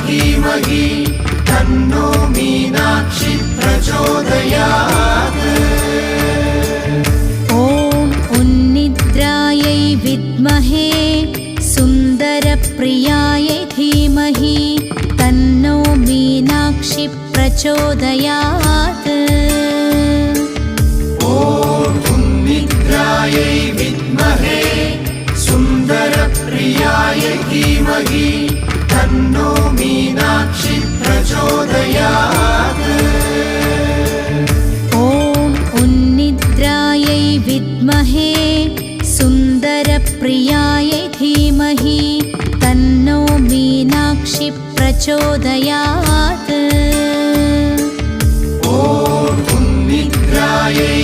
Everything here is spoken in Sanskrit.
धीमहि तन्नो मीनाक्षी प्रचोदयात्। ॐ उन्निद्रायै विद्महे सुन्दरप्रियायै धीमहि तन्नो मीनाक्षी प्रचोदयात्। ॐ उन्निद्रायै विद्महे सुन्दरप्रियायै धीमहि तन्नो मीनाक्षी प्रचोदयात्। ॐ उन्निद्रायै विद्महे सुन्दरप्रियायै धीमहि तन्नो मीनाक्षी प्रचोदयात्। ॐ उन्निद्रायै